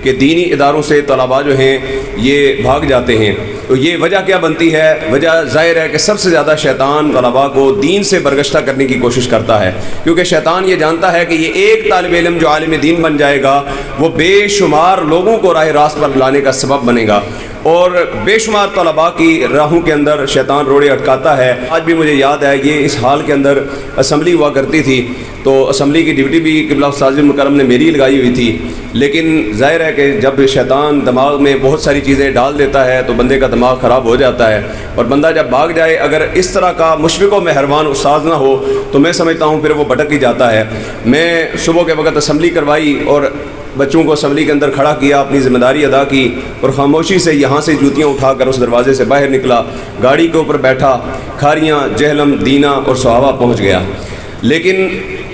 کہ دینی اداروں سے طلباء جو ہیں یہ بھاگ جاتے ہیں، تو یہ وجہ کیا بنتی ہے؟ وجہ ظاہر ہے کہ سب سے زیادہ شیطان طلباء کو دین سے برگشتہ کرنے کی کوشش کرتا ہے، کیونکہ شیطان یہ جانتا ہے کہ یہ ایک طالب علم جو عالم دین بن جائے گا وہ بے شمار لوگوں کو راہ راست پر لانے کا سبب بنے گا، اور بے شمار طلباء کی راہوں کے اندر شیطان روڑے اٹکاتا ہے۔ آج بھی مجھے یاد ہے یہ اس حال کے اندر اسمبلی ہوا کرتی تھی، تو اسمبلی کی ڈیوٹی بھی قبلہ استاذ مکرم نے میری لگائی ہوئی تھی، لیکن ظاہر ہے کہ جب شیطان دماغ میں بہت ساری چیزیں ڈال دیتا ہے تو بندے کا دماغ خراب ہو جاتا ہے، اور بندہ جب بھاگ جائے اگر اس طرح کا مشفق و مہربان استاذ نہ ہو تو میں سمجھتا ہوں پھر وہ بھٹک ہی جاتا ہے۔ میں صبح کے وقت اسمبلی کروائی اور بچوں کو اسمبلی کے اندر کھڑا کیا، اپنی ذمہ داری ادا کی، اور خاموشی سے یہاں سے جوتیاں اٹھا کر اس دروازے سے باہر نکلا، گاڑی کے اوپر بیٹھا، کھاریاں، جہلم، دینہ اور صحابہ پہنچ گیا۔ لیکن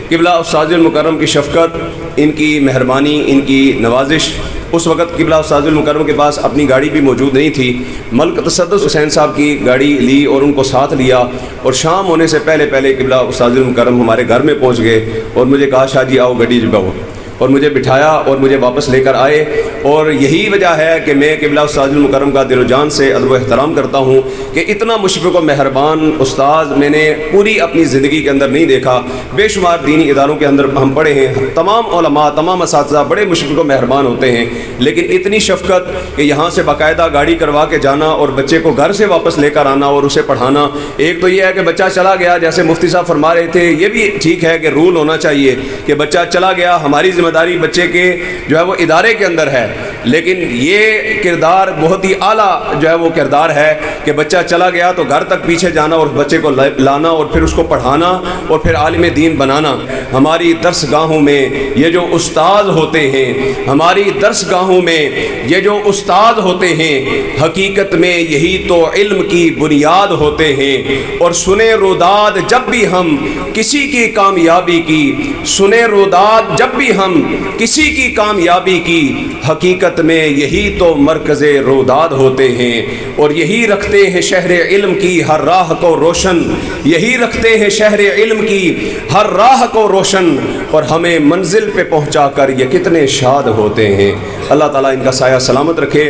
قبلہ استاذ المکرم کی شفقت، ان کی مہربانی، ان کی نوازش، اس وقت قبلہ استاذ المکرم کے پاس اپنی گاڑی بھی موجود نہیں تھی، ملک تصدس حسین صاحب کی گاڑی لی اور ان کو ساتھ لیا، اور شام ہونے سے پہلے پہلے قبلہ استاذ المکرم ہمارے گھر میں پہنچ گئے اور مجھے کہا شاہ جی آؤ گڈی جگاؤ، اور مجھے بٹھایا اور مجھے واپس لے کر آئے۔ اور یہی وجہ ہے کہ میں قبلہ استاذ المکرم کا دل و جان سے ادب و احترام کرتا ہوں کہ اتنا مشفق و مہربان استاذ میں نے پوری اپنی زندگی کے اندر نہیں دیکھا۔ بے شمار دینی اداروں کے اندر ہم پڑھے ہیں، تمام علماء، تمام اساتذہ بڑے مشفق و مہربان ہوتے ہیں، لیکن اتنی شفقت کہ یہاں سے باقاعدہ گاڑی کروا کے جانا اور بچے کو گھر سے واپس لے کر آنا اور اسے پڑھانا۔ ایک تو یہ ہے کہ بچہ چلا گیا، جیسے مفتی صاحب فرما رہے تھے، یہ بھی ٹھیک ہے کہ رول ہونا چاہیے کہ بچہ چلا گیا، ہماری ذمہ داری بچے کے جو ہے وہ ادارے کے اندر ہے، لیکن یہ کردار بہت ہی اعلیٰ جو ہے وہ کردار ہے کہ بچہ چلا گیا تو گھر تک پیچھے جانا اور بچے کو لانا اور پھر اس کو پڑھانا اور پھر عالم دین بنانا۔ ہماری درس گاہوں میں یہ جو استاد ہوتے ہیں، ہماری درس گاہوں میں یہ جو استاد ہوتے ہیں، حقیقت میں یہی تو علم کی بنیاد ہوتے ہیں۔ اور سنے روداد جب بھی ہم کسی کی کامیابی کی، سنے روداد جب بھی ہم کسی کی کامیابی کی، حقیقت میں یہی تو مرکز روداد ہوتے ہیں، اور یہی رکھتے ہیں شہر علم کی ہر راہ کو روشن، یہی رکھتے ہیں شہر علم کی ہر راہ کو روشن، اور ہمیں منزل پہ پہنچا کر یہ کتنے شاد ہوتے ہیں۔ اللہ تعالیٰ ان کا سایہ سلامت رکھے۔